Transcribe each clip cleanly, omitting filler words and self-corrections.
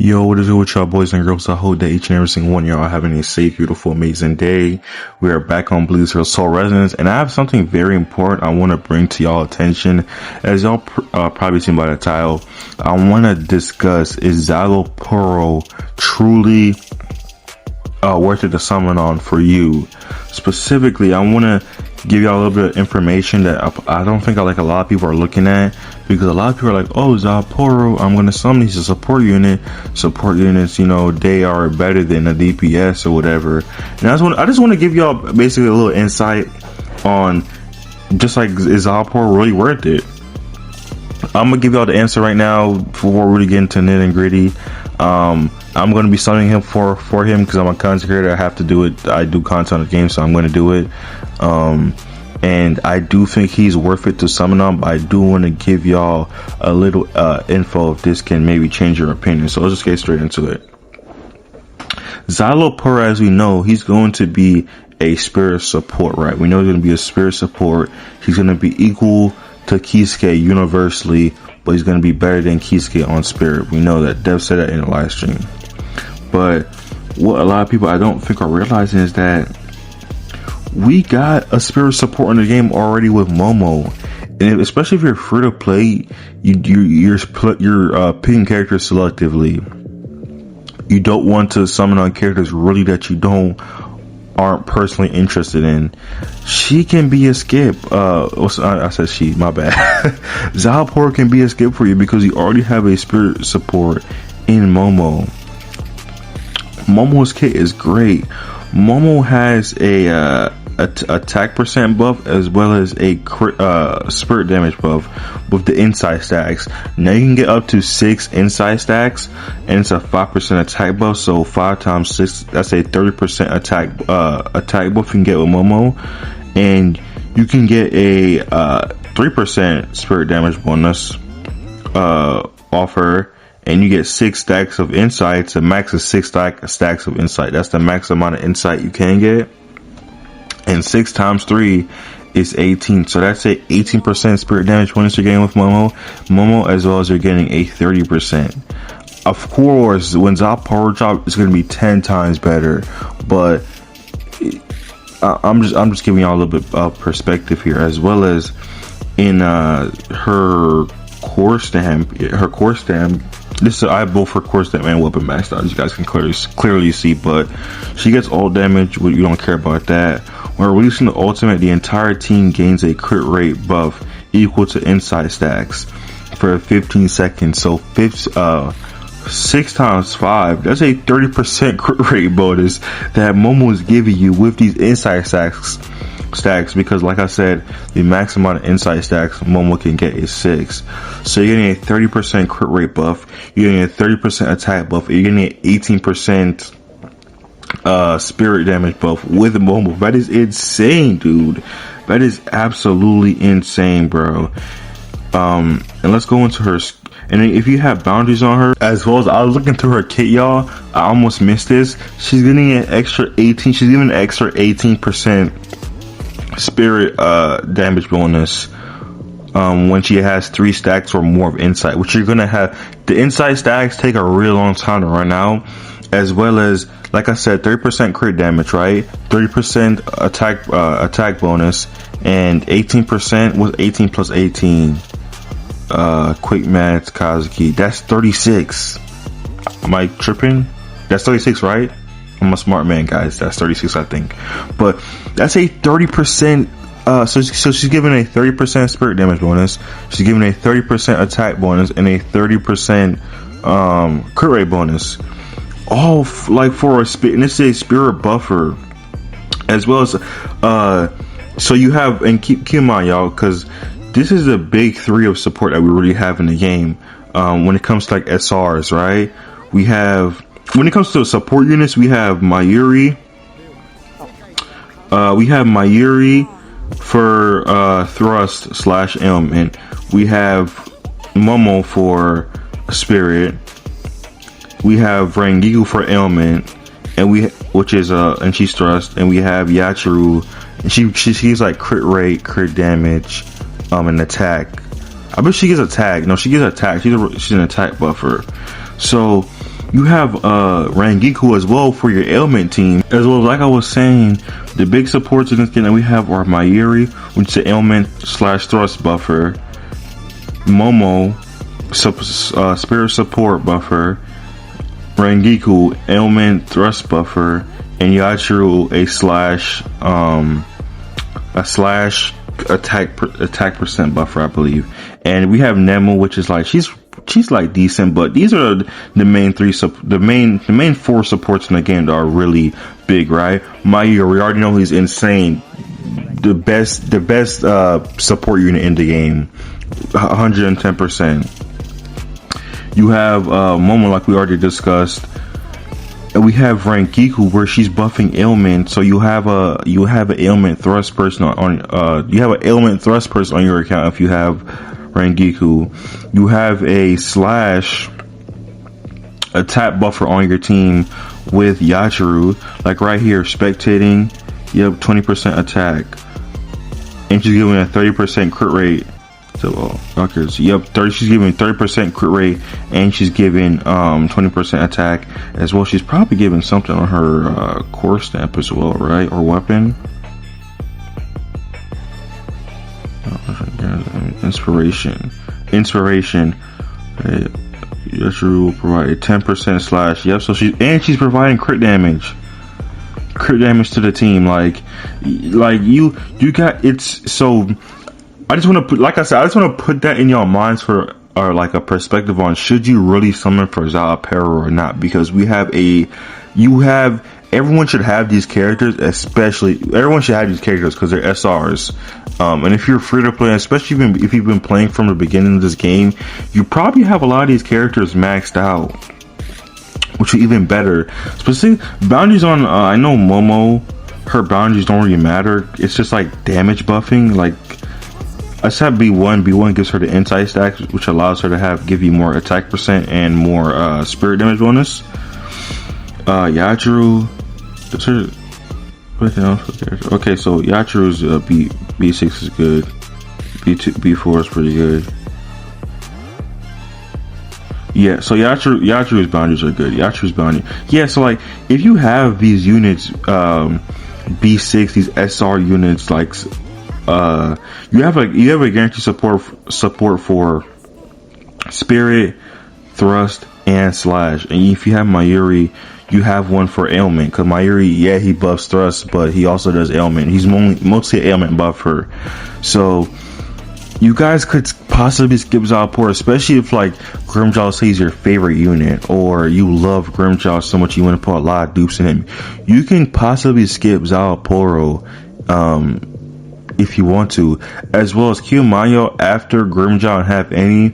Yo, what is good with y'all boys and girls? I hope that each and every single one of y'all are having a safe, beautiful, amazing day. We are back on Blues Hill Soul Resonance, and I have something very important I want to bring to y'all attention. As y'all probably seen by the title, I want to discuss, is SZAYLAPORRO truly worth it to summon on for you? Specifically, I want to give y'all a little bit of information that I don't think a lot of people are looking at, because a lot of people are like, oh, SZAYLAPORRO, I'm going to summon these as a support unit. Support units, you know, they are better than a DPS or whatever. And I just want to give y'all basically a little insight on just like, is SZAYLAPORRO really worth it? I'm gonna give y'all the answer right now before we really get into nitty and gritty. I'm gonna be summoning him for him because I'm a content creator. I have to do it. I do content on the game, so I'm gonna do it. And I do think he's worth it to summon on, but I do want to give y'all a little info if this can maybe change your opinion. So let's just get straight into it. SZAYLAPORRO, as we know, he's going to be a spirit support, right? We know he's going to be a spirit support. He's going to be equal to Kisuke universally, but he's going to be better than Kisuke on spirit. We know that. Dev said that in the live stream. But what a lot of people I don't think are realizing is that we got a spirit support in the game already with Momo, and especially if you're free to play, you're picking characters selectively. You don't want to summon on characters really that you aren't personally interested in. She can be a skip. I said she, my bad. SZAYLAPORRO can be a skip for you because you already have a spirit support in Momo. Momo's kit is great. Momo has a attack percent buff as well as a spirit damage buff with the inside stacks. Now you can get up to 6 inside stacks, and it's a 5% attack buff. So 5 times 6, that's a 30% attack buff you can get with Momo, and you can get a 3% spirit damage bonus off her. And you get 6 stacks of insight. It's a max of 6 stacks of insight. That's the max amount of insight you can get. And 6 times 3 is 18. So that's a 18% spirit damage bonus you're getting with Momo, as well as you're getting a 30%. Of course, when SZAYLAPORRO drop, it's going to be 10 times better. But I'm just giving y'all a little bit of perspective here, as well as in her core stamp. I have both her core stamp and weapon maxed out, as you guys can clearly see, but she gets all damage. You don't care about that. When releasing the ultimate, the entire team gains a crit rate buff equal to inside stacks for 15 seconds. So 6 times 5, that's a 30% crit rate bonus that Momo is giving you with these inside stacks, because like I said, the max amount of inside stacks Momo can get is 6. So you're getting a 30% crit rate buff, you're getting a 30% attack buff, you're getting an 18% spirit damage buff with Momo. That is insane, dude. That is absolutely insane, bro. And let's go into her. And if you have boundaries on her, as well as I was looking through her kit, y'all, I almost missed this. She's getting an extra 18. She's giving an extra 18% spirit damage bonus when she has 3 stacks or more of insight, which you're gonna have. The insight stacks take a real long time to run out, as well as, like I said, 30% crit damage, right? 30% attack bonus, and 18% with 18 plus 18. Quick maths, Kazuki. That's 36. Am I tripping? That's 36, right? I'm a smart man, guys. That's 36, I think. But that's a 30%. So she's giving a 30% spirit damage bonus. She's giving a 30% attack bonus and a 30% crit rate bonus. All like for a spirit, and this is a spirit buffer, as well as so you have, and keep in mind, y'all, because this is the big 3 of support that we really have in the game. When it comes to like SRs, right? We have, when it comes to support units, we have Mayuri. For thrust / ailment. We have Momo for spirit. We have Rangiku for ailment, and and she's thrust. And we have Yachiru, and she's like crit rate, crit damage, and attack. I bet she gets attack. No, she gets attack. She's an attack buffer. So You have Rangiku as well for your ailment team, as well as, like I was saying, the big supports in this game that we have are Mayuri, which is an ailment / thrust buffer, Momo, spirit support buffer, Rangiku, ailment thrust buffer, and Yachiru, a attack percent buffer, I believe. And we have Nemu, which is like she's like decent, but these are the main the main 4 supports in the game that are really big, right? Mayuri, we already know he's insane, the best support unit in the game, 110%. You have Momo, like we already discussed. And we have Rangiku, where she's buffing ailment, so you have an ailment thrust person on your account if you have Rangiku. You have a / attack buffer on your team with Yachiru, like right here, spectating. Yep, 20% attack, and she's giving a 30% crit rate. So, she's giving 30% crit rate, and she's giving 20% attack as well. She's probably giving something on her core stamp as well, right? Or weapon. Inspiration. Yashuru will provide a 10% / Yep. So she's providing crit damage to the team. Like you got it's so. I just want to put, like I said, I just want to put that in your minds for like a perspective on should you really summon for SZAYLAPORRO or not, because everyone should have these characters, everyone should have these characters because they're SRs. And if you're free to play, especially if you've been playing from the beginning of this game, you probably have a lot of these characters maxed out, which is even better. Specifically, boundaries on, I know Momo, her boundaries don't really matter. It's just like damage buffing, like, except B1 gives her the insight stack, which allows her to give you more attack percent and more spirit damage bonus. Yachiru, okay, so Yachiru's B6 is good, B4 is pretty good. Yeah, so Yachiru's boundaries are good. Yeah, so like if you have these units, B6, these SR units, like you have a guaranteed support for spirit, thrust, and slash. And if you have Mayuri, you have one for ailment, because Mayuri, yeah, he buffs thrust, but he also does ailment. He's mostly an ailment buffer. So you guys could possibly skip SZAYLAPORRO, especially if like Grimmjow says your favorite unit, or you love Grimmjow so much you want to put a lot of dupes in him. You can possibly skip SZAYLAPORRO if you want to, as well as Kiyomayo after Grimmjow and have any.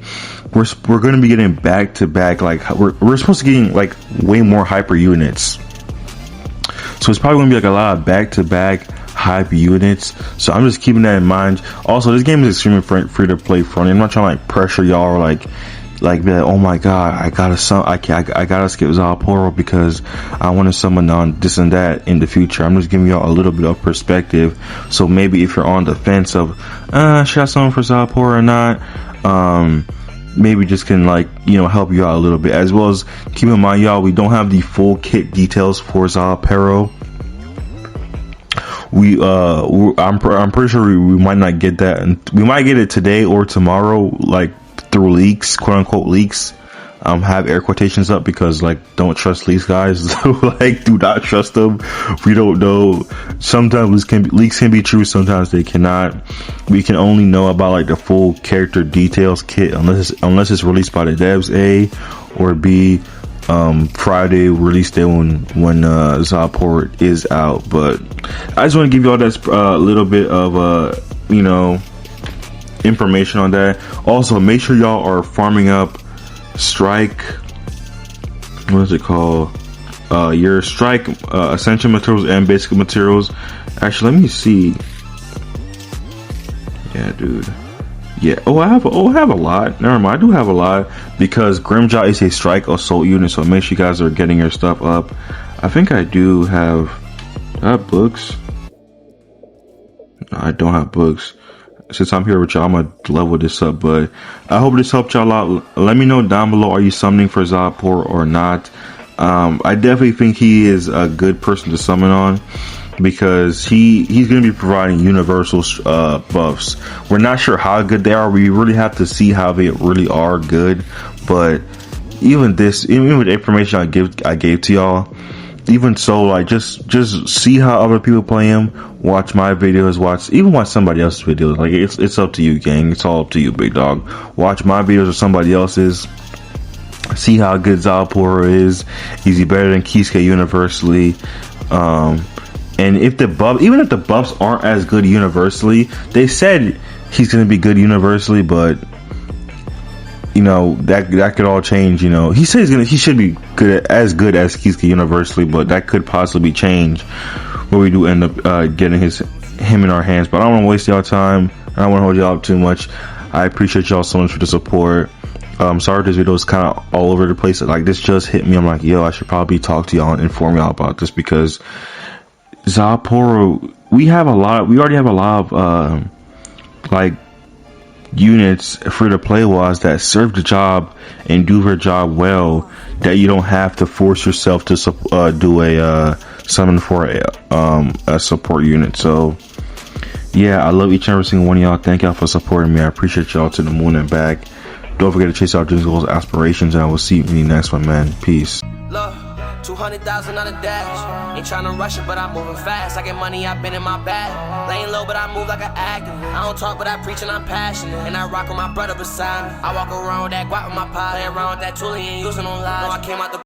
We're going to be getting back to back, like we're supposed to getting like way more hyper units, so it's probably going to be like a lot of back to back hype units. So I'm just keeping that in mind. Also, this game is extremely free to play friendly. I'm not trying to like pressure y'all or like be like, oh my god, I gotta skip SZAYLAPORRO because I want to summon on this and that in the future. I'm just giving y'all a little bit of perspective. So maybe if you're on the fence of should I summon for SZAYLAPORRO or not, maybe just can help you out a little bit. As well as keep in mind, y'all, we don't have the full kit details for SZAYLAPORRO. I'm pretty sure we might not get that, and we might get it today or tomorrow, like through leaks, quote unquote leaks. Have air quotations up because don't trust leaks, guys. Do not trust them. We don't know. Sometimes leaks can be true, sometimes they cannot. We can only know about the full character details kit unless it's released by the devs, A, or B, Friday release day when SZAYLAPORRO is out. But I just want to give you all that little bit of information on that. Also, make sure y'all are farming up strike, what is it called, your strike essential materials and basic materials. Actually, let me see. Yeah, dude. Yeah. I have a lot. Never mind. I do have a lot because Grimmjow is a strike assault unit. So make sure you guys are getting your stuff up. I think I do have books. No, I don't have books. since I'm here with y'all, I'm gonna level this up. But I hope this helped y'all out. Let me know down below, are you summoning for ZAYLAPORRO or not? I definitely think he is a good person to summon on, because he's going to be providing universal buffs. We're not sure how good they are. We really have to see how they really are good. But even with the information I gave to y'all, even so, like, just see how other people play him. Watch my videos. Watch somebody else's videos. Like, it's up to you, gang. It's all up to you, big dog. Watch my videos or somebody else's. See how good ZAYLAPORRO is. Is he better than Kisuke universally? And if even if the buffs aren't as good universally, they said he's gonna be good universally, but you know, that could all change. You know, he said he should be as good as Kisuke universally, but that could possibly change where we do end up getting him in our hands. But I don't want to waste y'all time. I don't want to hold y'all up too much. I appreciate y'all so much for the support. Sorry this video is kind of all over the place. Like, this just hit me. I'm like, yo, I should probably talk to y'all and inform y'all about this, because ZAYLAPORRO, we already have a lot of like units for the play wise that serve the job and do their job well, that you don't have to force yourself to do a summon for a support unit. So yeah, I love each and every single one of y'all. Thank y'all for supporting me. I appreciate y'all to the moon and back. Don't forget to chase our dreams, goals, aspirations, and I will see you in the next one, man. Peace. Look, 200,000 on a dash. Ain't tryna rush it, but I'm moving fast. I get money, I've been in my bag. Laying low, but I move like an activist. I don't talk, but I preach and I'm passionate. And I rock with my brother beside me. I walk around with that guap with my pie. Play around with that tool, he ain't using no lies. No, I came out the